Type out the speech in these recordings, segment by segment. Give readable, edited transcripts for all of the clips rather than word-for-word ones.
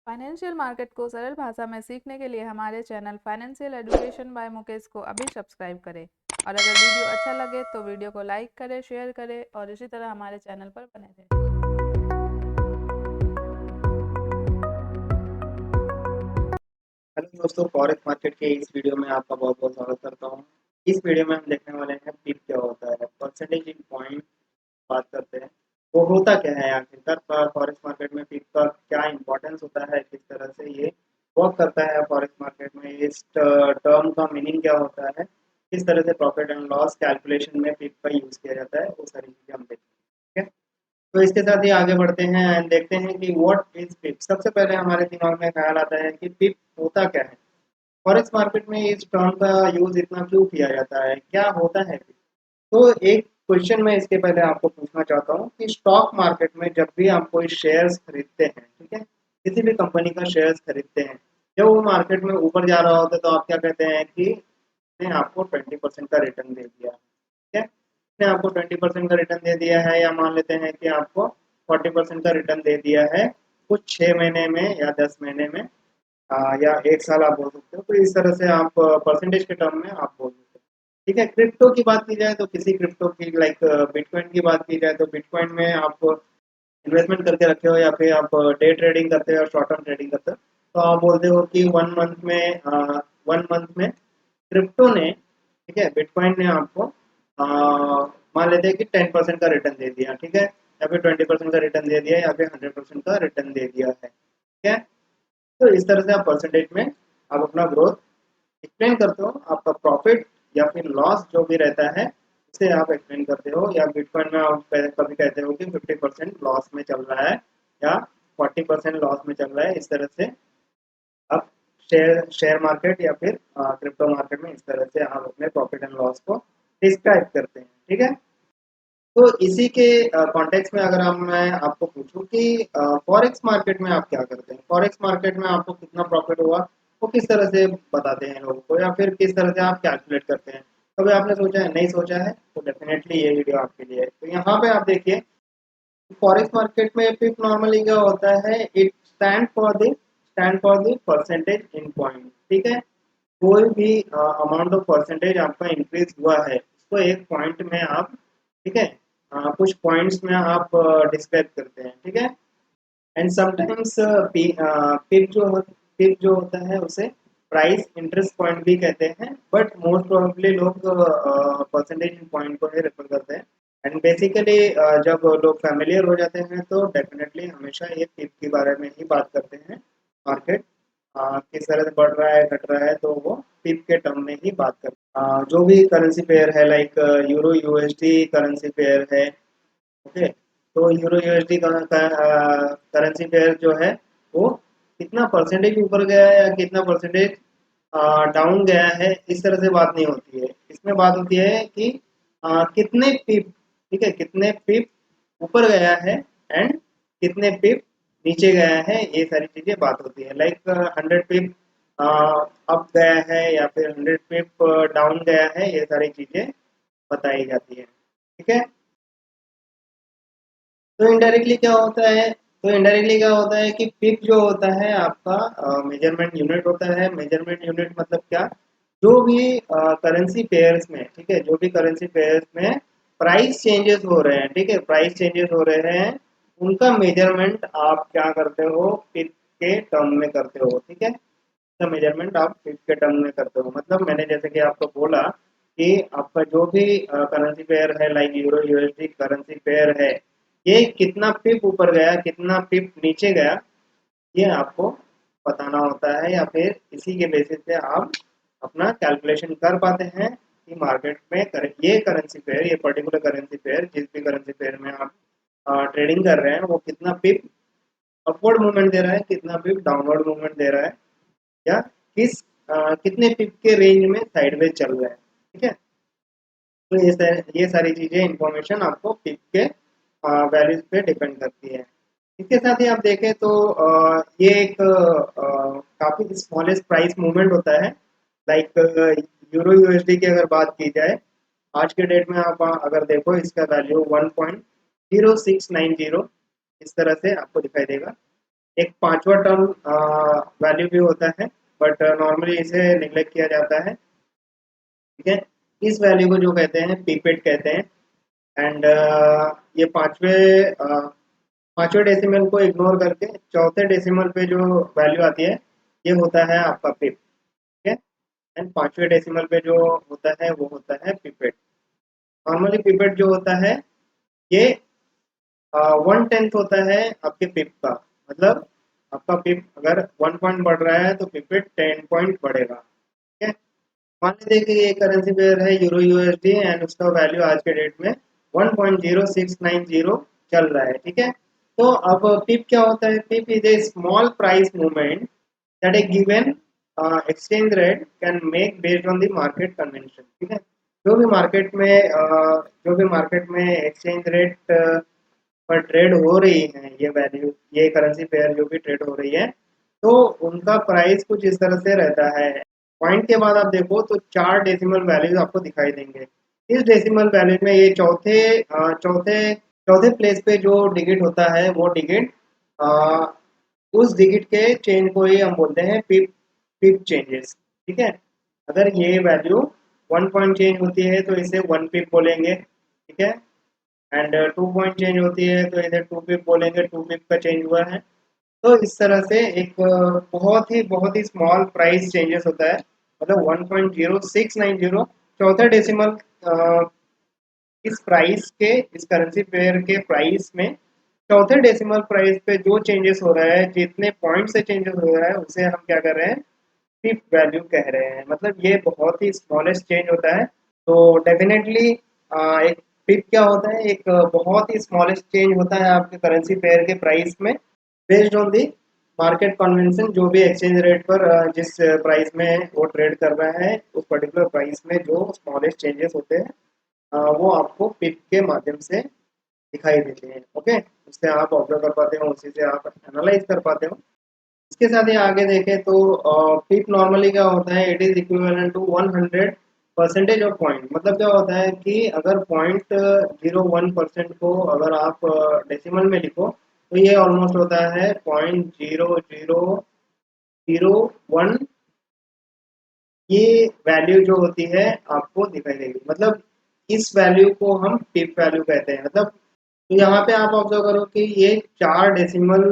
Financial market को सरल भाषा में सीखने के लिए हमारे channel financial education by Mukesh को अभी सब्सक्राइब करें। और अगर वीडियो अच्छा लगे तो वीडियो को लाइक करें, शेयर करें और इसी तरह हमारे चैनल पर बने रहें। हेलो दोस्तों, फॉरेक्स मार्केट के इस वीडियो में आपका बहुत बहुत स्वागत करता हूँ। इस वीडियो में हम देखने वाले हैं पिप क्या होता है, परसेंटेज इन पॉइंट बात करते हैं। वो होता क्या है आखिरकार, फॉरेक्स मार्केट में पिप का क्या इंपॉर्टेंस होता है, किस तरह से ये वर्क करता है फॉरेक्स मार्केट में, इस टर्म का मीनिंग क्या होता है, किस तरह से प्रॉफिट एंड लॉस कैलकुलेशन में पिप का यूज़ किया जाता है, वो सारी चीज़ें हम देखेंगे। ठीक है, तो इसके साथ ही आगे बढ़ते हैं एंड देखते हैं कि व्हाट इज पिप। सबसे पहले हमारे दिमाग में ख्याल आता है कि पिप होता क्या है। फॉरेक्स मार्केट में इस टर्म का यूज इतना क्यों किया जाता है, क्या होता है। तो एक क्वेश्चन मैं इसके पहले आपको पूछना चाहता हूँ कि स्टॉक मार्केट में जब भी आप कोई शेयर्स खरीदते हैं, ठीक है, किसी भी कंपनी का शेयर्स खरीदते हैं, जब वो मार्केट में ऊपर जा रहा होता है तो आप क्या कहते हैं कि ने आपको 20% का रिटर्न दे दिया, ठीक है। ने आपको 20% का रिटर्न दे दिया है, या मान लेते हैं कि आपको 40% का रिटर्न दे दिया है कुछ 6 महीने में या 10 महीने में, या 1 साल आप बोल सकते हो। तो इस तरह से आप परसेंटेज के टर्म में आप बोल सकते हो। ठीक है, क्रिप्टो की बात की जाए तो किसी क्रिप्टो की लाइक बिटकॉइन की बात की जाए तो बिटकॉइन में आप इन्वेस्टमेंट करके रखे हो या फिर आप डे ट्रेडिंग करते हो या शॉर्ट टर्म ट्रेडिंग करते हो, तो आप बोलते हो कि 1 मंथ में क्रिप्टो ने, ठीक है, बिटकॉइन ने आपको मान लेते हैं कि 10% का रिटर्न दे दिया, ठीक है, या फिर 20% का रिटर्न दे दिया या फिर 100% का रिटर्न दे दिया है, ठीक है। तो इस तरह से आप परसेंटेज में आप अपना ग्रोथ एक्सप्लेन करते हो, आपका प्रॉफिट या फिर लॉस जो भी रहता है उसे आप एक्सप्लेन करते हो। या बिटकॉइन में आप कभी कहते हो कि 50% लॉस में चल रहा है या 40% लॉस में चल रहा है। इस तरह से आप शेयर शेयर मार्केट या फिर क्रिप्टो मार्केट में इस तरह से आप अपने प्रॉफिट एंड लॉस को डिस्क्राइब करते हैं, ठीक है। तो इसी के कॉन्टेक्स्ट में अगर मैं आपको पूछूं कि फॉरेक्स मार्केट में आप क्या करते हैं, फॉरेक्स मार्केट में आपको कितना प्रॉफिट हुआ वो किस तरह से बताते हैं लोगों को, या फिर किस तरह से आप कैलकुलेट करते हैं। कभी आपने सोचा है, नहीं सोचा है, तो डेफिनेटली ये वीडियो आपके लिए है। तो यहाँ पे आप देखिए, फॉरेक्स मार्केट में पिप नॉर्मली क्या होता है, it stand for the percentage in point, ठीक है। कोई भी अमाउंट ऑफ परसेंटेज आपका इंक्रीज हुआ है उसको एक पॉइंट में आप, ठीक है, कुछ पॉइंट्स में आप डिस्क्राइब करते हैं, ठीक है। एंड समटाइम्स पिप जो होता है उसे प्राइस इंटरेस्ट पॉइंट भी कहते हैं, बट मोस्ट प्रोबेबली लोग परसेंटेज पॉइंट को ही रेफर करते हैं। एंड बेसिकली जब लोग फैमिलियर हो जाते हैं तो डेफिनेटली हमेशा ये पिप के बारे में ही बात करते हैं। मार्केट किस तरह से बढ़ रहा है घट रहा है तो वो पिप के टर्म में ही बात करते हैं। जो भी करेंसी पेयर है like euro USD currency pair है, ओके, तो यूरो यूएसडी करेंसी पेयर जो है वो कितना परसेंटेज ऊपर गया है या कितना परसेंटेज डाउन गया है, इस तरह से बात नहीं होती है। इसमें बात होती है कि कितने पिप, ठीक है, कितने पिप ऊपर गया है एंड कितने पिप नीचे गया है, ये सारी चीजें बात होती है। लाइक 100 पिप अप गया है या फिर 100 पिप डाउन गया है, ये सारी चीजें बताई जाती है, ठीक है। तो इनडायरेक्टली क्या होता है कि पिप जो होता है आपका मेजरमेंट यूनिट होता है। मेजरमेंट यूनिट मतलब क्या, जो भी करेंसी पेयर्स में, ठीक है, जो भी करेंसी पेयर्स में प्राइस चेंजेस हो रहे हैं, ठीक है, प्राइस चेंजेस हो रहे हैं, उनका मेजरमेंट आप क्या करते हो, पिप के टर्म में करते हो, ठीक है। का मेजरमेंट आप पिप के टर्म में करते हो। मतलब मैंने जैसे कि आपको बोला कि आपका जो भी करेंसी पेयर है like euro USD currency pair है, ये कितना पिप ऊपर गया कितना पिप नीचे गया, ये आपको बताना होता है, या फिर इसी के बेसिस पे आप अपना कैलकुलेशन कर पाते हैं कि मार्केट में ये करेंसी पेयर, ये पर्टिकुलर करेंसी पेयर, जिस भी करेंसी पेयर में आप ट्रेडिंग कर रहे हैं वो कितना पिप अपवर्ड मूवमेंट दे रहा है, कितना पिप डाउनवर्ड मूवमेंट दे रहा है, या कितने पिप के रेंज में साइडवेज चल रहा है, ठीक है। तो ये सारी चीजें इंफॉर्मेशन आपको पिप के वैल्यूज पे डिपेंड करती है। इसके साथ ही आप देखें तो ये एक काफी स्मॉलेस्ट प्राइस मूवमेंट होता है। लाइक यूरो यूएसडी की अगर बात की जाए, आज के डेट में आप अगर देखो इसका वैल्यू 1.0690 इस तरह से आपको दिखाई देगा। एक पांचवा टर्म वैल्यू भी होता है, बट नॉर्मली इसे निग्लेक्ट किया जाता है। ठीक है, इस वैल्यू को जो कहते हैं पीपेट कहते हैं। एंड ये पांचवे डेसिमल को इग्नोर करके चौथे डेसिमल पे जो वैल्यू आती है ये होता है आपका पिप। ठीक है, एंड पांचवे डेसिमल पे जो होता है वो होता है पिपेट। नॉर्मली पिपेट जो होता है ये 1/10 होता है आपके पिप का। मतलब आपका पिप अगर 1 पॉइंट बढ़ रहा है तो पिपेट 10 पॉइंट बढ़ेगा। ठीक है, मान लीजिए कि ये करेंसी पेयर है यूरो यूएसडी एंड उसका वैल्यू आज के डेट में 1.0690 चल रहा है। ठीक है, तो अब पिप क्या होता है? Pip is a small price movement that a given exchange rate can make based on the market convention. ठीक है, जो भी मार्केट में एक्सचेंज रेट पर ट्रेड हो रही है, ये वैल्यू, ये करेंसी पेयर जो भी ट्रेड हो रही है, तो उनका प्राइस कुछ इस तरह से रहता है। पॉइंट के बाद आप देखो तो 4 डेसिमल वैल्यूज आपको दिखाई देंगे। इस डेसिमल वैल्यू में ये चौथे प्लेस पे जो डिजिट होता है वो डिजिट, उस डिजिट के चेंज को ही हम बोलते हैं पिप पिप चेंजेस। ठीक है, अगर ये वैल्यू 1 पॉइंट चेंज होती है तो इसे 1 पिप बोलेंगे। ठीक है, एंड 2 पॉइंट चेंज होती है तो इधर 2 पिप बोलेंगे, 2 पिप का चेंज हुआ है। तो इस तरह से एक बहुत ही स्मॉल प्राइस चेंजेस होता है। मतलब 1.0690 चौथा डेसिमल इस प्राइस के, इस करेंसी पेयर के प्राइस में चौथे डेसिमल प्राइस पे जो चेंजेस हो रहा है, जितने पॉइंट से चेंजेस हो रहा है उसे हम क्या कर रहे हैं? पिप वैल्यू कह रहे हैं। मतलब ये बहुत ही स्मॉलेस्ट चेंज होता है। तो डेफिनेटली एक पिप क्या होता है? एक बहुत ही स्मॉलेस्ट चेंज होता है आपके करेंसी पेयर के प्राइस में, based on the market convention. जो भी एक्सचेंज रेट पर जिस प्राइस में वो ट्रेड कर रहा है, उस पर्टिकुलर प्राइस में जो स्मॉलेस्ट चेंजेस होते हैं वो आपको पिप के माध्यम से दिखाई देते हैं। ओके, उससे आप ऑब्जर्व कर पाते हो, उसी से आप एनालाइज कर पाते हो। इसके साथ ही आगे देखें तो पिप नॉर्मली क्या होता है? It is equivalent to 100 percentage of point. मतलब क्या होता है कि अगर 0.01% को अगर आप डेसिमल में लिखो तो ये ऑलमोस्ट होता है 0.0001। ये वैल्यू जो होती है आपको दिखाई देगी। मतलब इस वैल्यू को हम पिप वैल्यू कहते हैं। मतलब तो यहाँ पे आप ऑब्जर्व करो कि ये 4 डेसिमल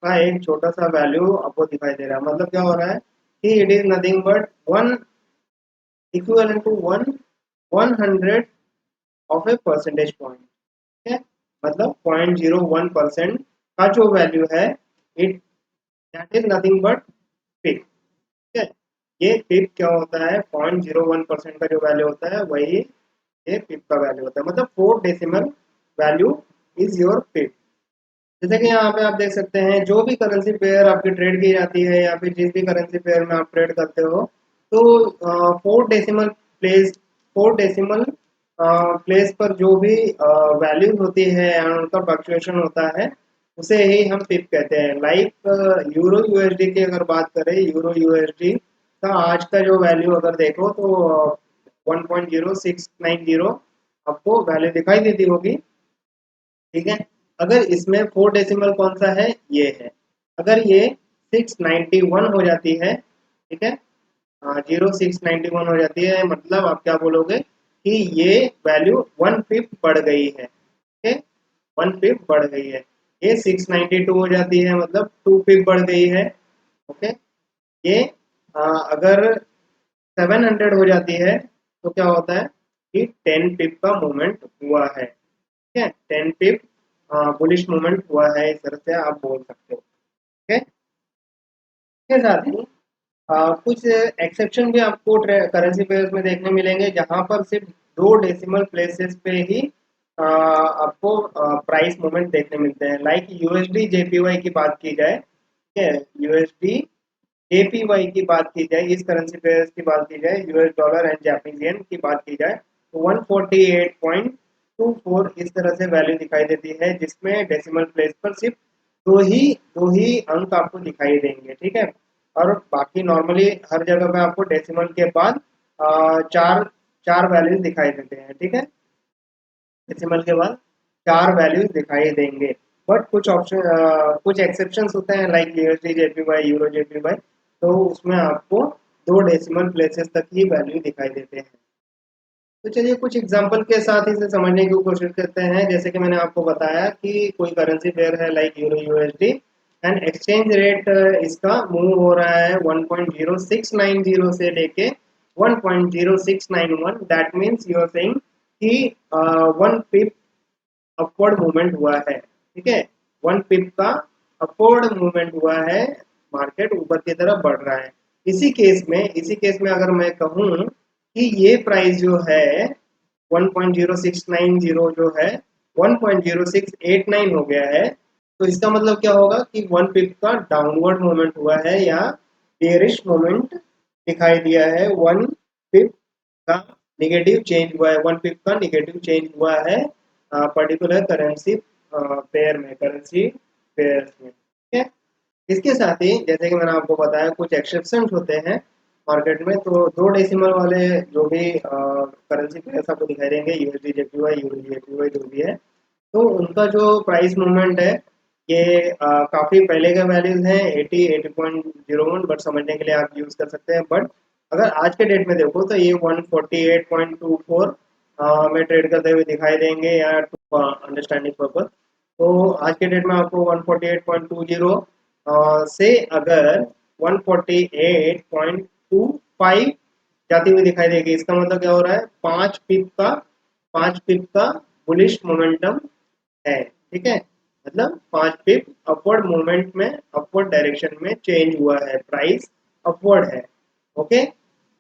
का एक छोटा सा वैल्यू आपको दिखाई दे रहा है। मतलब क्या हो रहा है कि it is nothing but one equivalent to 1/100 of a percentage point. ठीक है, मतलब 0.01% का जो वैल्यू है, it that is nothing but pip. ठीक है, ये पिप क्या होता है? 0.01% का जो वैल्यू होता है वही ये पिप का वैल्यू होता है। मतलब 4 डेसिमल वैल्यू इज योर पिप। जैसे कि यहाँ पे आप देख सकते हैं, जो भी करेंसी पेयर आपकी ट्रेड की जाती है या फिर जिस भी करेंसी पेयर में आप ट्रेड करते हो, तो 4 डेसिमल प्लेस पर जो भी वैल्यूज होती है और उनका फ्लक्चुएशन होता है, उसे ही हम पिप कहते हैं। लाइक यूरो यूएसडी की अगर बात करें, यूरो यूएसडी का आज का जो वैल्यू अगर देखो तो 1.0690 आपको वैल्यू दिखाई देती होगी। ठीक है, अगर इसमें 4 डेसिमल कौन सा है? ये है। अगर ये 691 हो जाती है, ठीक है, 0691 हो जाती है, मतलब आप क्या बोलोगे कि ये वैल्यू 1 पिप बढ़ गई है। ठीक है, 1 पिप बढ़ गई है। ये 692 हो जाती है, मतलब 2 पिप बढ़ गई है। ओके, ये अगर 700 हो जाती है तो क्या होता है कि 10 पिप का मूवमेंट हुआ है। ठीक है, 10 पिप बुलिश मूवमेंट हुआ है, इस तरह से आप बोल सकते हो। ठीक है, इसके साथ ही कुछ एक्सेप्शन भी आपको करेंसी पेयर्स में देखने मिलेंगे, जहां पर सिर्फ 2 डेसिमल प्लेसेस पे ही आपको प्राइस मूवमेंट देखने मिलते हैं। लाइक यूएसडी जेपीवाई की बात की जाए, ठीक है, यूएसडी जेपीवाई की बात की जाए, इस करेंसी पेयर्स की बात की जाए, US dollar and Japanese yen की बात की जाए, तो 148.24 इस तरह से वैल्यू दिखाई देती है, जिसमें डेसिमल प्लेस पर सिर्फ दो ही अंक आपको दिखाई देंगे। ठीक है, और बाकी नॉर्मली हर जगह पे आपको डेसिमल के बाद चार चार वैल्यूज दिखाई देते हैं। ठीक है, डेसिमल के बाद 4 वैल्यूज दिखाई देंगे। बट कुछ ऑप्शन कुछ एक्सेप्शंस होते हैं like USD JPY, euro JPY, तो उसमें आपको 2 डेसिमल प्लेसेस तक ही वैल्यू दिखाई देते हैं। तो चलिए कुछ एग्जांपल के साथ इसे समझने की कोशिश करते हैं। जैसे कि मैंने आपको बताया कि कोई करेंसी पेयर है like euro USD and exchange rate इसका मूव हो रहा है 1.0690 से लेके 1.0691। That means you are saying कि 1 पिप अपवर्ड मूवमेंट हुआ है। ठीक है, 1 पिप का अपवर्ड मूवमेंट हुआ है, मार्केट ऊपर की तरफ बढ़ रहा है। इसी केस में अगर मैं कहूँ कि ये प्राइस जो है 1.0690 जो है 1.0689 हो गया है, तो इसका मतलब क्या होगा कि 1 पिप का डाउनवर्ड मोमेंट हुआ है या बेयरिश मोमेंट दिखाई दिया है। 1 पिप का निगेटिव चेंज हुआ है, 1 पिप का निगेटिव चेंज हुआ है पर्टिकुलर करेंसी पेयर में। ठीक है, इसके साथ ही जैसे कि मैंने आपको बताया कुछ एक्सेप्शन होते हैं मार्केट में। तो 2 डेसिमल वाले जो भी करेंसी पेयर्स आपको दिखाई देंगे, यूएसडी जेपीवाई, यूरो जेपीवाई जो भी है, तो उनका जो प्राइस मूवमेंट है ये काफ़ी पहले का वैल्यूज है 80.01, बट समझने के लिए आप यूज़ कर सकते हैं। बट अगर आज के डेट में देखो तो ये 148.24 में ट्रेड करते हुए दिखाई देंगे या टू अंडरस्टैंडिंग पर्पज। तो आज के डेट में आपको 148.20 से अगर 148.25 जाती हुई दिखाई देगी, इसका मतलब क्या हो रहा है, 5 पिप का बुलिश मोमेंटम है। ठीक है, मतलब 5 पिप अपवर्ड मूवमेंट में, अपवर्ड डायरेक्शन में चेंज हुआ है, प्राइस अपवर्ड है। ओके,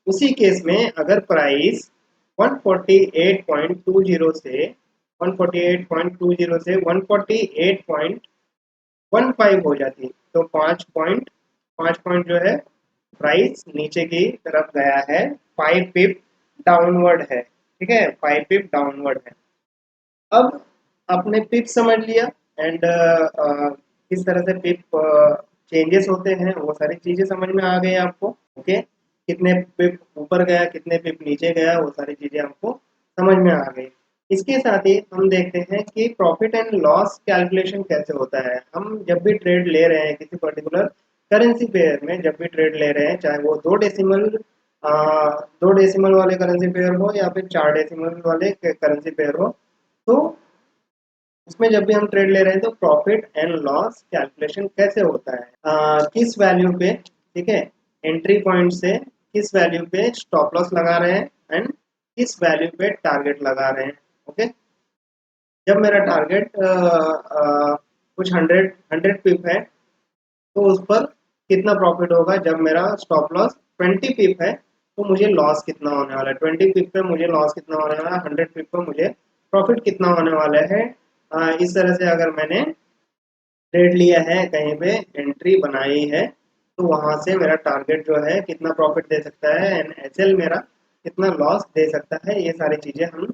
उसी केस में अगर प्राइस 148.20 से 115 हो जाती, तो 5 पॉइंट जो है प्राइस नीचे की तरफ गया है, 5 पिप डाउनवर्ड है। ठीक है, 5 पिप डाउनवर्ड है। अब आपने पिप समझ लिया एंड किस तरह से पिप चेंजेस होते हैं, वो सारी चीजें समझ में आ गई आपको। ओके, कितने पिप ऊपर गया, कितने पिप नीचे गया, वो सारी चीजें आपको समझ में आ गई। इसके साथ ही हम देखते हैं कि प्रॉफिट एंड लॉस कैलकुलेशन कैसे होता है। हम जब भी ट्रेड ले रहे हैं किसी पर्टिकुलर करेंसी पेयर में, जब भी ट्रेड ले रहे हैं, चाहे वो 2 डेसिमल वाले करेंसी पेयर हो या फिर 4 डेसिमल वाले करेंसी पेयर हो, तो उसमें जब भी हम ट्रेड ले रहे हैं तो प्रॉफिट एंड लॉस कैलकुलेशन कैसे होता है, किस वैल्यू पे, ठीक है, एंट्री पॉइंट से किस वैल्यू पे स्टॉप लॉस लगा रहे हैं एंड किस वैल्यू पे टारगेट लगा रहे हैं। ओके, जब मेरा टारगेट कुछ 100 पिप है, तो उस पर कितना प्रॉफिट होगा, जब मेरा स्टॉप लॉस 20 पिप है तो मुझे लॉस कितना होने वाला है, 20 पिप पे मुझे लॉस कितना होने वाला है, 100 पिप पे मुझे प्रॉफिट कितना होने वाला है। इस तरह से अगर मैंने ट्रेड लिया है, कहीं पे एंट्री बनाई है, तो वहां से मेरा टारगेट जो है कितना प्रॉफिट दे सकता है एंड एचएल मेरा कितना लॉस दे सकता है, ये सारी चीजें हम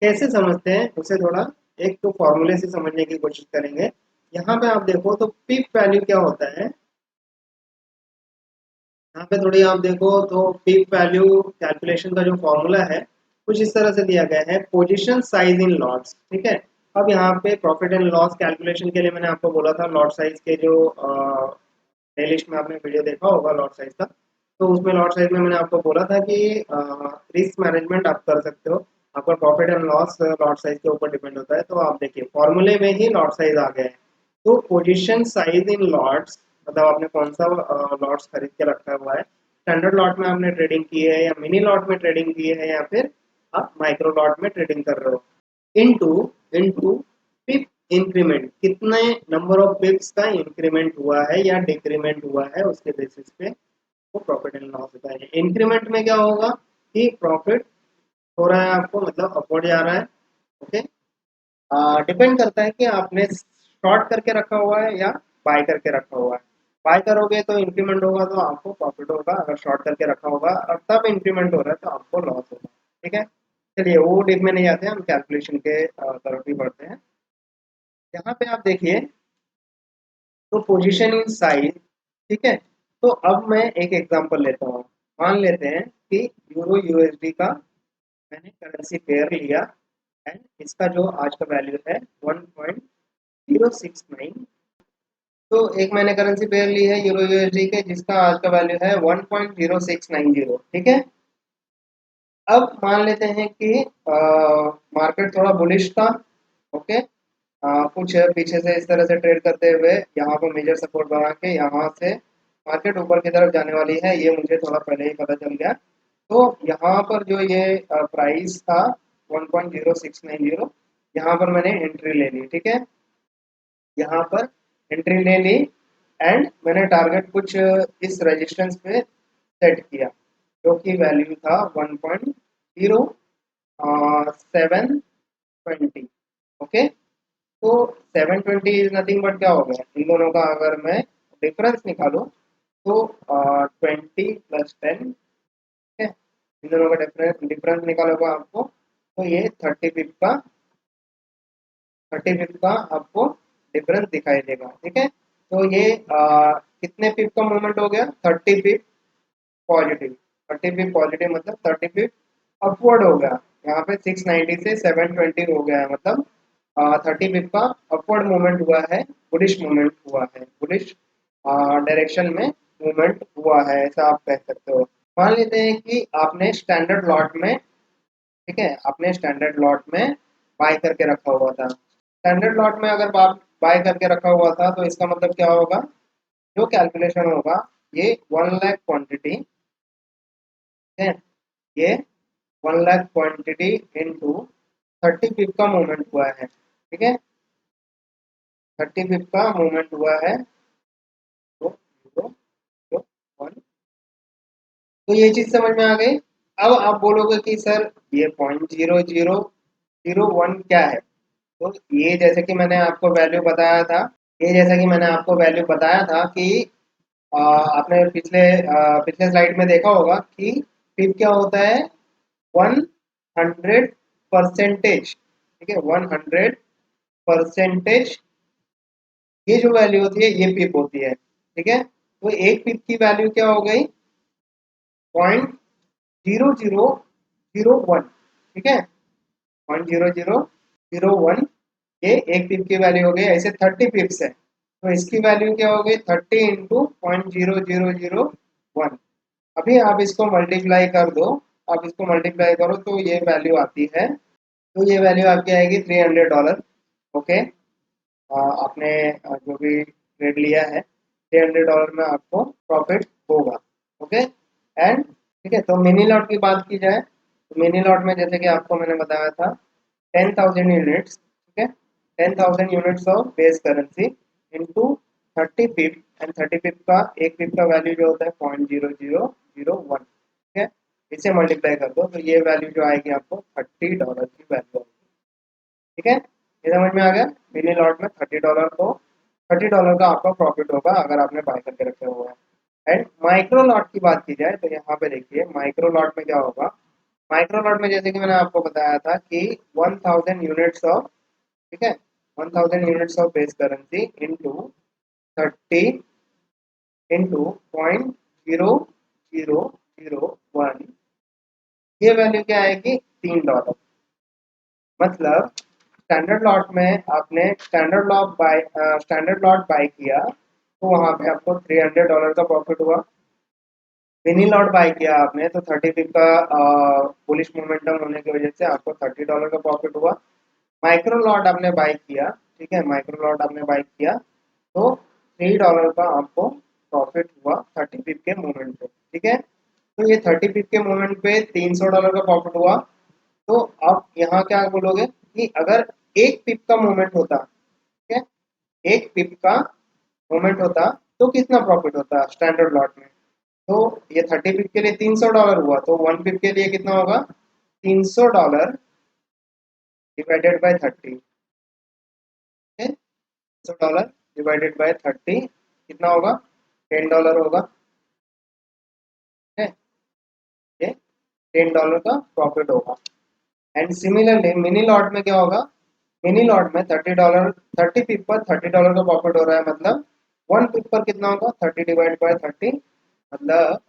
कैसे समझते हैं उसे थोड़ा एक तो फॉर्मूले से समझने की कोशिश करेंगे। यहाँ पे आप देखो तो पिप वैल्यू क्या होता है, यहाँ पे थोड़ी आप देखो तो पिप वैल्यू कैलकुलेशन का जो फॉर्मूला है कुछ इस तरह से दिया गया है, पोजीशन साइज इन लॉट्स। ठीक है, अब यहाँ पे प्रॉफिट एंड लॉस कैलकुलेशन के लिए मैंने आपको बोला था लॉट साइज के जो प्लेलिस्ट में आपने वीडियो देखा होगा लॉट साइज का, तो उसमें लॉट साइज में मैंने आपको बोला था कि रिस्क मैनेजमेंट आप कर सकते हो, आपका profit and loss lot size के ऊपर डिपेंड होता है। तो आप देखिए फॉर्मूले में ही लॉट साइज आ गया है। तो पोजीशन साइज इन लॉट्स मतलब आपने कौन सा लॉट्स खरीद के रखा हुआ है, स्टैंडर्ड लॉट में आपने ट्रेडिंग की है या मिनी लॉट में ट्रेडिंग की है या फिर आप माइक्रो लॉट में ट्रेडिंग कर रहे हो, इनटू इनटू पिप इंक्रीमेंट, कितने नंबर ऑफ पिप्स का इंक्रीमेंट हुआ है या डिक्रीमेंट हुआ है, उसके बेसिस पे वो प्रॉफिट एंड लॉस होता है। इंक्रीमेंट में क्या होगा कि प्रॉफिट हो रहा है आपको, मतलब अपवर्ड जा रहा है। ओके, डिपेंड करता है कि आपने शॉर्ट करके रखा हुआ है या बाय करके रखा हुआ है। बाय करोगे तो इंक्रीमेंट होगा तो आपको प्रॉफिट होगा, अगर शॉर्ट करके रखा होगा और तब इंक्रीमेंट हो रहा है तो आपको लॉस होगा। ठीक है, चलिए वो डीप में नहीं जाते हैं, हम कैलकुलेशन के तरफ ही बढ़ते हैं। यहाँ पे आप देखिए तो पोजीशन इन साइज, ठीक है, तो अब मैं एक एग्जांपल लेता हूँ। मान लेते हैं कि यूरो यूएसडी का मैंने करेंसी पेयर लिया एंड इसका जो आज का वैल्यू है 1.069। तो एक मैंने करेंसी पेयर ली है यूरो यूएसडी के, जिसका आज का वैल्यू है 1.0690। ठीक है, अब मान लेते हैं कि मार्केट थोड़ा बुलिश था। ओके, कुछ पीछे से इस तरह से ट्रेड करते हुए यहाँ पर मेजर सपोर्ट बना के यहाँ से मार्केट ऊपर की तरफ जाने वाली है, ये मुझे थोड़ा पहले ही पता चल गया। तो यहाँ पर जो ये प्राइस था 1.0690, यहाँ पर मैंने एंट्री ले ली। ठीक है, यहाँ पर एंट्री ले ली एंड मैंने टारगेट कुछ इस रेजिस्टेंस पे सेट किया, जो कि वैल्यू था 1.0720। ओके, तो 720 इज नथिंग बट क्या हो गया, इन दोनों का अगर मैं डिफरेंस निकालूं तो 20 + 10। ठीक है, इन दोनों का डिफरेंस डिफरेंस निकालोगे आपको, तो ये 30 पिप का आपको डिफरेंस दिखाई देगा। ठीक है, तो ये कितने पिप का मूवमेंट हो गया, 30 पिप पॉजिटिव। 30 पिप पॉजिटिव मतलब 30 पिप अपवर्ड हो गया। यहाँ पे 690 से 720 हो गया है, मतलब 30 पिप का अपवर्ड मूवमेंट हुआ है, बुलिश मूवमेंट हुआ है, बुलिश डायरेक्शन में मूवमेंट हुआ है, ऐसा आप कह सकते हो। मान लेते हैं कि आपने स्टैंडर्ड लॉट में, ठीक है, आपने स्टैंडर्ड लॉट में बाय करके रखा हुआ था। स्टैंडर्ड लॉट में अगर आप बाय करके रखा हुआ था तो इसका मतलब क्या होगा, जो कैलकुलेशन होगा, ये 1 लाख क्वांटिटी है, ये 1 लाख क्वांटिटी इंटू 30 पिप का मूवमेंट हुआ है। ठीक है, 30 पिप का मूवमेंट हुआ है, तो 0.01। तो ये चीज समझ में आ गई। अब आप बोलोगे कि सर ये 0.0001 क्या है, तो ये जैसे कि मैंने आपको वैल्यू बताया था, ये जैसा कि मैंने आपको वैल्यू बताया था कि आपने पिछले स्लाइड में देखा होगा कि पिप क्या होता है, 100%। ठीक है, 100%, ये जो वैल्यू होती है ये पिप होती है। ठीक है, तो एक पिप की वैल्यू क्या हो गई, 0.0001। ठीक है, 0.0001, ये एक पिप की वैल्यू हो गई। ऐसे 30 पिप्स है, तो इसकी वैल्यू क्या हो गई, 30 इंटू 0.0001। अभी आप इसको मल्टीप्लाई कर दो, आप इसको मल्टीप्लाई करो तो ये वैल्यू आती है, तो ये वैल्यू आपकी आएगी $300। ओके, आपने जो भी ट्रेड लिया है $300 में आपको प्रॉफिट होगा। ओके, एंड ठीक है, तो मिनी लॉट की बात की जाए तो मिनी लॉट में जैसे कि आपको मैंने बताया था 10,000 यूनिट्स। ठीक है, 10,000 units of base currency into 30 pip, and 30 पिप का एक पिप का वैल्यू जो होता है 0.0001। ठीक है, इसे मल्टीप्लाई कर दो तो ये वैल्यू जो आएगी आपको $30 की वैल्यू आएगी। ठीक है, ये समझ में आ गया, मिनी लॉट में $30 का आपका प्रॉफिट होगा अगर आपने बाय करके रखे हुए हैं। एंड माइक्रो लॉट की बात की जाए तो यहाँ पे देखिए माइक्रो लॉट में क्या होगा। माइक्रो लॉट में जैसे कि मैंने आपको बताया था कि 1000 यूनिट्स ऑफ, ठीक है, 1000 units of base currency into 30 into 0.0001, ये वैल्यू क्या आएगी, $3। मतलब स्टैंडर्ड लॉट बाय किया तो वहां पे आपको $300 का प्रॉफिट हुआ। मिनी लॉट बाय किया आपने तो 30 पिप का बुलिश मोमेंटम होने की वजह से आपको $30 का प्रॉफिट हुआ। माइक्रो लॉट आपने बाय किया, ठीक है, माइक्रो लॉट आपने बाय किया तो $3 का आपको प्रॉफिट हुआ 30 पिप के मूवमेंट पे। ठीक है, तो ये 30 पिप के मूवमेंट पे $300 का प्रॉफिट हुआ। तो आप यहाँ क्या बोलोगे कि अगर एक पिप का मूवमेंट होता, ठीक है, एक पिप का मूवमेंट होता तो कितना प्रॉफिट होता स्टैंडर्ड लॉट में, तो ये 30 पिप के लिए $300 हुआ, तो 1 पिप के लिए कितना होगा, $300 डिवाइडेड बाय 30। $300 डिवाइडेड बाय 30 कितना होगा, $10 होगा। ठीक है, ये $10 का प्रॉफिट होगा। एंड सिमिलरली मिनी लॉट में क्या होगा, मिनी लॉट में $30, 30 पिप पर $30 का प्रॉफिट हो रहा है, मतलब 1 पिप पर कितना होगा, 30 डिवाइड बाय 30, मतलब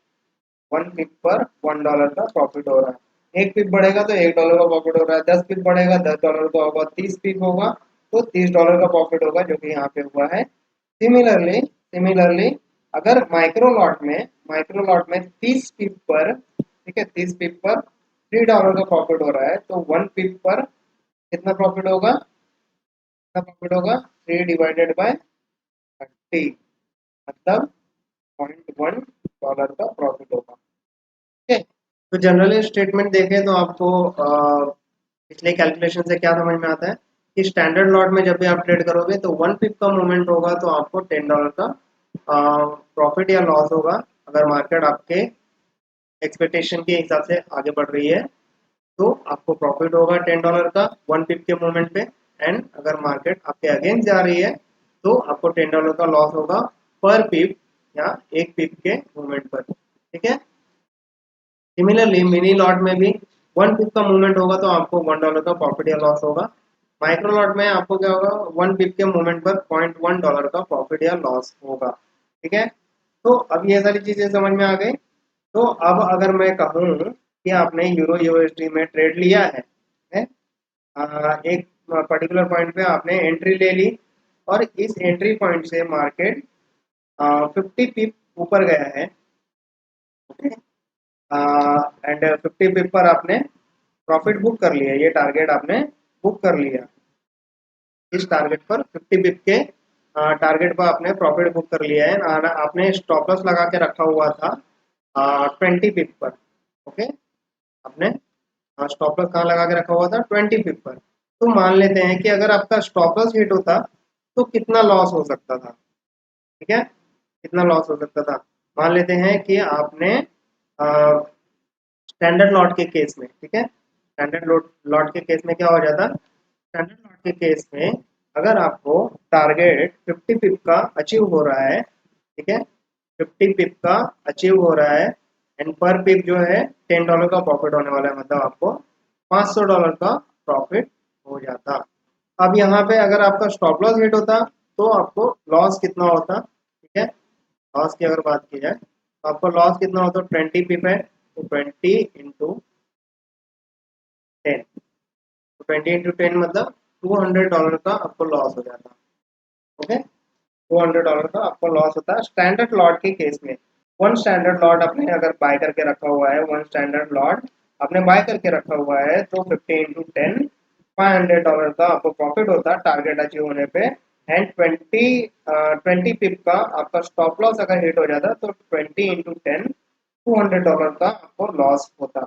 1 पिप पर $1 का प्रॉफिट हो रहा है। एक पिप बढ़ेगा तो $1 का प्रॉफिट हो रहा है, 10 पिप बढ़ेगा $10 का होगा, 30 पिप होगा तो $30 का प्रॉफिट होगा, जो कि यहाँ पे हुआ है। सिमिलरली अगर माइक्रो लॉट में 30 पिप पर, ठीक है, 30 पिप पर $3 का प्रॉफिट हो रहा है, तो 1 पिप पर कितना प्रॉफिट होगा, कितना प्रॉफिट होगा, 3/30, मतलब $0.1 का प्रॉफिट होगा। ठीक है, तो जनरली स्टेटमेंट देखें तो आपको पिछले कैलकुलेशन से क्या समझ में आता है कि स्टैंडर्ड लॉट में जब भी आप ट्रेड करोगे तो 1 पिप का मूवमेंट होगा तो आपको $10 का प्रॉफिट या लॉस होगा। अगर मार्केट आपके एक्सपेक्टेशन के हिसाब से आगे बढ़ रही है तो आपको प्रॉफिट होगा $10 का 1 पिप के मूवमेंट पे, एंड अगर मार्केट आपके अगेंस्ट जा रही है तो आपको $10 का लॉस होगा पर पिप या 1 पिप के मूवमेंट पर। ठीक है, सिमिलरली मिनी लॉट में भी 1 पिप का मूवमेंट होगा तो आपको $1 का प्रॉफिट या लॉस होगा। माइक्रो लॉट में आपको क्या होगा, 1 पिप के मूवमेंट पर $0.1 का प्रॉफिट या लॉस होगा। ठीक है, तो अब ये सारी चीजें समझ में आ गई। तो अब अगर मैं कहूँ कि आपने यूरो यूएसडी में ट्रेड लिया है? एक पर्टिकुलर पॉइंट पे आपने एंट्री ले ली और इस एंट्री पॉइंट से मार्केट 50 पिप ऊपर गया है, ओके, एंड 50 पिप पर आपने प्रॉफिट बुक कर लिया, ये टारगेट आपने बुक कर लिया। इस टारगेट पर 50 पिप के टारगेट पर आपने प्रॉफिट बुक कर लिया है, आपने स्टॉप लॉस लगा के रखा हुआ था 20 पिप पर। ओके, आपने स्टॉप लॉस कहाँ लगा के रखा हुआ था, 20 पिप पर। तो मान लेते हैं कि अगर आपका स्टॉप लॉस हिट होता तो कितना लॉस हो सकता था। ठीक है, कितना लॉस हो सकता था, मान लेते हैं कि आपने स्टैंडर्ड लॉट के केस में, ठीक है, स्टैंडर्ड लॉट के केस में क्या हो जाता, स्टैंडर्ड लॉट के केस में अगर आपको टारगेट 50 पिप का अचीव हो रहा है, ठीक है, 50 पिप का अचीव हो रहा है, एंड पर पिप जो है $10 का प्रॉफिट होने वाला है, मतलब आपको $500 का प्रॉफिट हो जाता। अब यहाँ पे अगर आपका स्टॉप लॉस हिट होता तो आपको लॉस कितना होता, ठीक है, लॉस की अगर बात की जाए तो आपको लॉस कितना होता, 20 पिप है तो 20 × 10, तो 20 × 10 मतलब $200 का आपको लॉस हो जाता। ओके, $200 का आपको लॉस होता है स्टैंडर्ड लॉट के केस में। वन स्टैंडर्ड लॉट आपने अगर बाय करके रखा हुआ है, वन स्टैंडर्ड लॉट आपने बाय करके रखा हुआ है तो 50 × 10 $500 का आपको प्रॉफिट होता टारगेट अचीव होने पे, एंड 20 पिप का आपका स्टॉप लॉस अगर हिट हो जाता तो 20 × 10 $200 का आपको लॉस होता।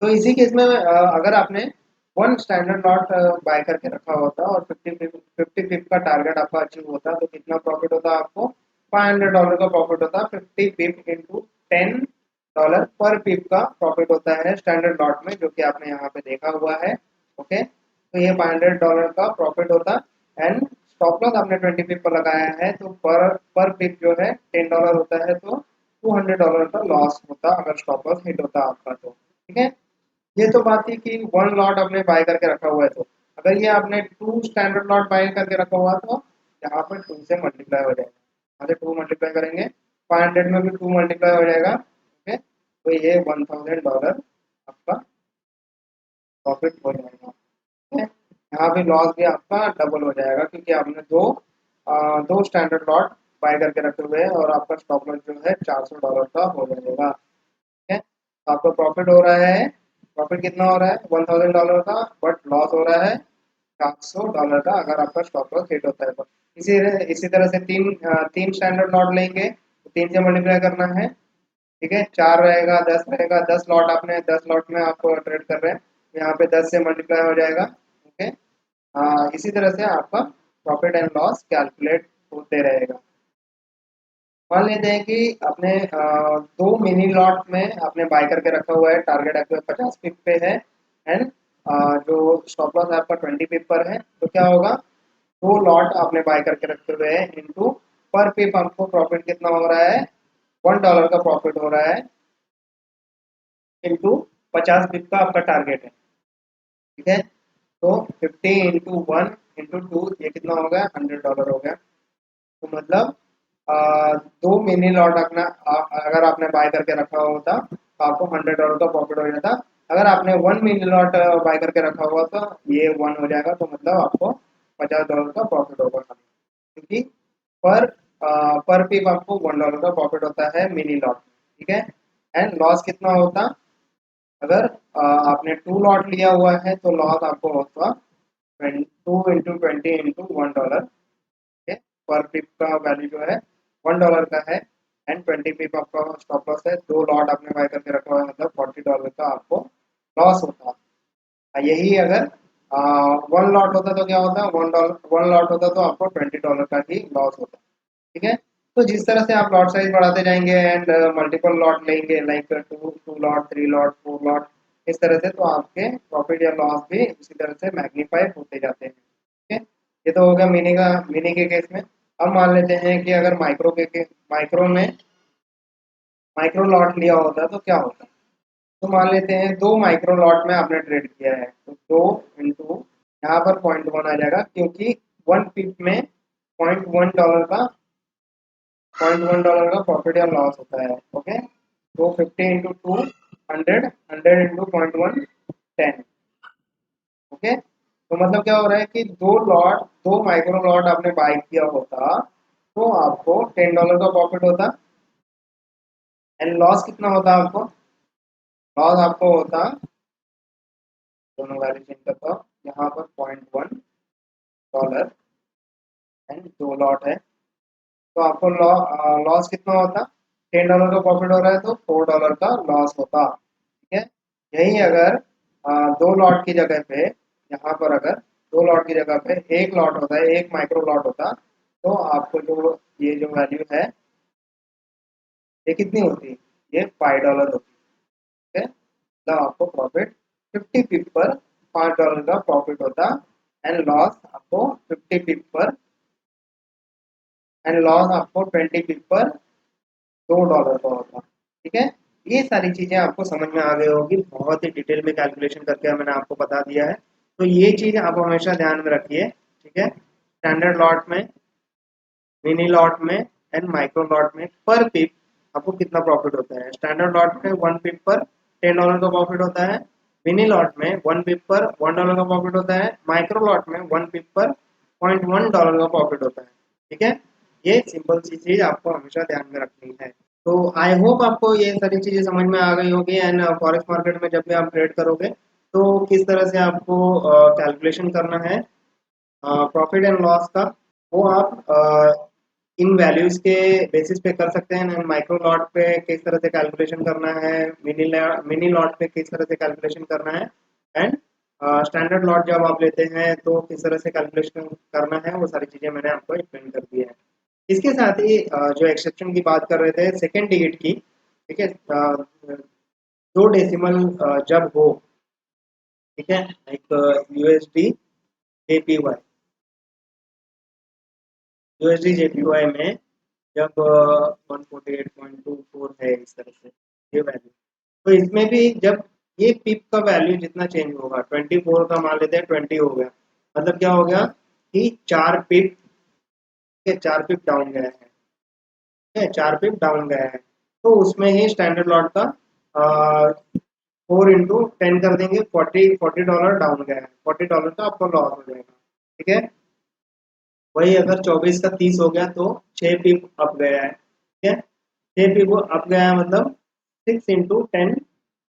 तो इसी केस में अगर आपने वन स्टैंडर्ड लॉट बाय करके रखा होता और 50 पिप का टारगेट आपका अचीव होता तो कितना प्रॉफिट होता आपको, $500 का प्रॉफिट होता। 50 पिप इंटू $10 पर पिप का प्रॉफिट होता है स्टैंडर्ड लॉट में, जो कि आपने यहाँ पे देखा हुआ है। ओके, तो ये $500 का प्रॉफिट होता, एंड स्टॉप लॉस आपने 20 पिप पर लगाया है तो पर पिप जो है $10 होता है, तो $200 का लॉस होता अगर स्टॉप लॉस हिट होता आपका तो। ठीक है, ये तो बात थी कि वन लॉट आपने बाय करके रखा हुआ है, तो अगर ये आपने टू स्टैंडर्ड लॉट बाय करके रखा हुआ तो यहाँ पर 2 से मल्टीप्लाई हो जाएगा, यहाँ से 2 मल्टीप्लाई करेंगे, 500 में भी 2 मल्टीप्लाई हो जाएगा। ओके, तो ये $1000 आपका प्रॉफिट हो जाएगा। ठीक है, यहाँ पे लॉस भी आपका डबल हो जाएगा क्योंकि आपने दो स्टैंडर्ड लॉट बाय करके रखे हुए हैं और आपका स्टॉप लॉस जो है $400 का हो जाएगा। ठीक है, तो आपको प्रॉफिट हो रहा है, प्रॉफिट कितना हो रहा है $1000 का, बट लॉस हो रहा है $400 का अगर आपका स्टॉप लॉस हिट होता है तो। इसी तरह से तीन स्टैंडर्ड लॉट लेंगे तो 3 से मल्टीप्लाई करना है। ठीक है, 4 रहेगा, 10 रहेगा, 10 लॉट आपने 10 लॉट में आपको ट्रेड कर रहे हैं, यहाँ पे 10 से मल्टीप्लाई हो जाएगा। ओके, इसी तरह से आपका प्रॉफिट एंड लॉस कैलकुलेट होते रहेगा। मान लेते हैं कि आपने दो मिनी लॉट में आपने बाय करके रखा हुआ है, टारगेट आपका 50 पिप पे है, एंड जो स्टॉप लॉस आपका 20 पिप पर है, तो क्या होगा, दो लॉट आपने बाय करके रखे हुए हैं इनटू पर पिप आपको प्रॉफिट कितना हो रहा है, $1 का प्रॉफिट हो रहा है इनटू 50 पिप का आपका टारगेट है। ठीक है, तो 50 × 1 × 2 ये कितना हो गया, $100 हो गया। तो मतलब दो मिनी लॉट अपना अगर आपने बाय करके रखा होता तो आपको $100 का प्रॉफिट हो जाता। अगर आपने 1 मिनी लॉट बाय करके रखा हुआ तो ये 1 हो जाएगा, तो मतलब आपको $50 का प्रॉफिट होगा खाली, क्योंकि पर पर पिप आपको $1 का प्रॉफिट होता है मिनी लॉट, ठीक है। एंड लॉस कितना होता, अगर आपने 2 लॉट लिया हुआ है तो लॉस आपको होगा 2 into 20 into $1, ठीक है। पर पिप का वैल्यू जो है $1 का है, एंड 20 पिप आपका स्टॉप लॉस है। 2 लॉट आपने बाय करके रखा हुआ है, मतलब $40 का आपको लॉस होता। यही अगर 1 लॉट होता तो क्या होता, $1 लॉट होता तो आपको $20 का ही लॉस होता, ठीक है। तो जिस तरह से आप लॉट साइज बढ़ाते जाएंगे एंड मल्टीपल लॉट लेंगे, like two lot, 3 lot, 4 lot, इस तरह से तो आपके प्रॉफिट या लॉस भी उसी तरह से मैग्नीफाई होते जाते हैं, ठीक है। ये तो हो गया मिनी के केस में। अब मान लेते हैं कि अगर माइक्रो में माइक्रो लॉट लिया होता तो क्या होता। तो मान लेते हैं 2 माइक्रो लॉट में आपने ट्रेड किया है, तो 2 इंटू यहाँ पर 0.1 आ जाएगा, क्योंकि 1 पिप में $0.1 का प्रॉफिट या लॉस होता है, ओके। तो 50 इंटू 2 100, 100 इंटू 0.1 10, ओके। तो मतलब क्या हो रहा है कि 2 माइक्रो लॉट आपने बाय किया होता तो आपको $10 का प्रॉफिट होता, एंड लॉस कितना होता आपको, लॉस आपको होता, दोनों वैल्यू चेंज करता हूँ, यहाँ पर $0.1 एंड 2 लॉट है, तो आपको लॉस कितना होता, $10 का प्रॉफिट हो रहा है तो $4 का लॉस होता, ठीक है। यही अगर 2 लॉट की जगह पे, यहाँ पर अगर 2 लॉट की जगह पे 1 लॉट होता है, 1 माइक्रो लॉट होता, तो आपको जो ये जो वैल्यू है ये कितनी होती, ये $5 होती, ठीक है। मतलब आपको प्रॉफिट 50 पिप पर $5 का प्रॉफिट होता, एंड लॉस आपको 50 पिप पर, एंड लॉस आपको 20 पिप पर $2 का होता, ठीक है। ये सारी चीजें आपको समझ में आ गई होगी, बहुत ही डिटेल में कैलकुलेशन करके मैंने आपको बता दिया है। तो ये चीज आप हमेशा ध्यान में रखिए, ठीक है। स्टैंडर्ड लॉट में, मिनी लॉट में एंड माइक्रो लॉट में पर पिप आपको कितना प्रॉफिट होता है। स्टैंडर्ड लॉट में 1 पिप पर $10 का प्रॉफिट होता है, मिनी लॉट में 1 पिप पर $1 का प्रॉफिट होता है, माइक्रो लॉट में 1 पिप पर $0.1 का प्रॉफिट होता है, ठीक है। ये सिंपल सी चीज आपको हमेशा ध्यान में रखनी है। तो आई होप आपको ये सारी चीजें समझ में आ गई होगी, एंड फॉरेक्स मार्केट में जब भी आप ट्रेड करोगे तो किस तरह से आपको कैलकुलेशन करना है प्रॉफिट एंड लॉस का, वो आप इन वैल्यूज के बेसिस पे कर सकते हैं। एंड माइक्रो लॉट पे किस तरह से कैलकुलेशन करना है, मिनी लॉट पे किस तरह से कैलकुलेशन करना है, एंड स्टैंडर्ड लॉट जब आप लेते हैं तो किस तरह से कैलकुलेशन करना है, वो सारी चीजें मैंने आपको एक्सप्लेन कर दी है। इसके साथ ही जो एक्सेप्शन की बात कर रहे थे सेकेंड डिजिट की, ठीक है, 2 डेसिमल जब हो, ठीक है, एक जेपीवाई यूएसडी जेपीवाई में जब 148.24 है, इस तरह से ये वैल्यू, तो इसमें भी जब ये पिप का वैल्यू जितना चेंज होगा, 24 का मान लेते हैं 20 हो गया, मतलब क्या हो गया कि 4 पिप के 4 पिप डाउन गया है, 4 पिप डाउन गया है, तो उसमें ही स्टैंडर्ड लॉट का 4 into 10 कर देंगे, $40 डाउन गया है, $40 का आपको लॉस हो जाएगा, ठीक है। वही अगर 24 का 30 हो गया तो 6 पिप अप गया है, ठीक है। 6 पिप अप गया है, मतलब 6 into 10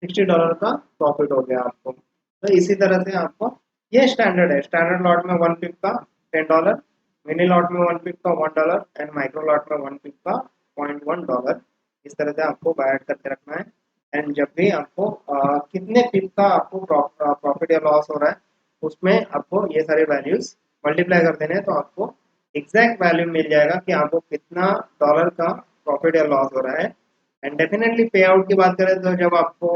$60 का प्रॉफिट हो गया आपको। तो इसी तरह से आपको, ये स्टैंडर्ड है, स्टैंडर्ड लॉट में 1 पिप का $10, मिनी लॉट में 1 पिप का $1, एंड माइक्रो लॉट में 1 पिप का $0.1, इस तरह से आपको बाय करके रखना है। एंड जब भी आपको कितने पिप का आपको प्रॉफिट या लॉस हो रहा है, उसमें आपको ये सारे वैल्यूज मल्टीप्लाई कर देने हैं, तो आपको एग्जैक्ट वैल्यू मिल जाएगा कि आपको कितना डॉलर का प्रॉफिट या लॉस हो रहा है। एंड डेफिनेटली पे आउट की बात करें तो जब आपको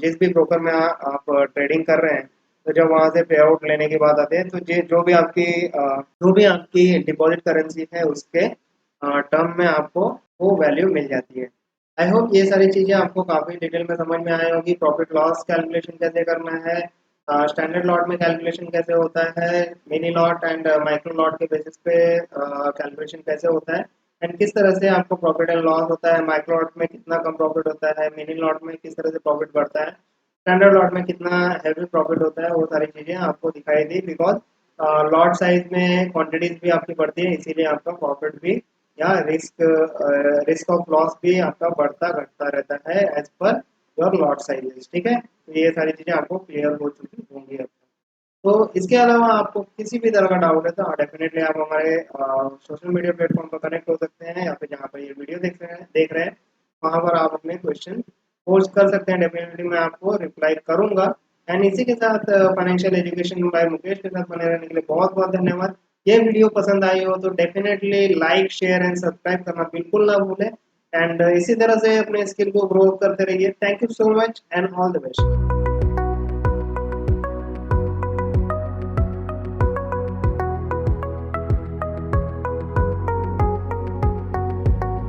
जिस भी ब्रोकर में आप ट्रेडिंग कर रहे हैं, तो जब वहां से पे आउट लेने की बात आती है, तो जो भी आपकी डिपॉजिट करेंसी है उसके टर्म में आपको वो वैल्यू मिल जाती है। आई होप ये सारी चीजें आपको काफी डिटेल में समझ में आई होगी, प्रॉफिट लॉस कैलकुलेशन कैसे करना है, स्टैंडर्ड लॉट में कैलकुलेशन कैसे होता है, mini lot and micro lot के बेसिस पे कैलकुलेशन कैसे होता है, एंड किस तरह से आपको प्रॉफिट एंड लॉस होता है, माइक्रो लॉट में कितना कम प्रॉफिट होता है, मिनी लॉट में किस तरह से प्रॉफिट बढ़ता है, स्टैंडर्ड लॉट में कितना हैवी प्रॉफिट होता है, वो सारी चीजें आपको दिखाई दी। बिकॉज लॉट साइज में क्वांटिटीज भी आपकी बढ़ती है, इसीलिए आपका प्रॉफिट भी या रिस्क ऑफ लॉस भी आपका बढ़ता घटता रहता है as per your lot sizes. ठीक है, तो ये सारी चीजें आपको क्लियर हो चुकी होंगी अब। तो इसके अलावा आपको किसी भी तरह का डाउट है तो डेफिनेटली आप हमारे सोशल मीडिया प्लेटफॉर्म पर कनेक्ट हो सकते हैं, या फिर जहाँ पर ये वीडियो देख रहे हैं वहाँ पर आप अपने क्वेश्चन पोस्ट कर सकते हैं। डेफिनेटली मैं आपको रिप्लाई करूंगा। एंड इसी के साथ फाइनेंशियल एजुकेशन बाय मुकेश के साथ बने रहने के लिए बहुत बहुत धन्यवाद। ये वीडियो पसंद आई हो तो definitely like share and subscribe करना बिल्कुल ना भूलें। एंड इसी तरह से अपने स्किल को ग्रो करते रहिए। Thank you so much and all the best.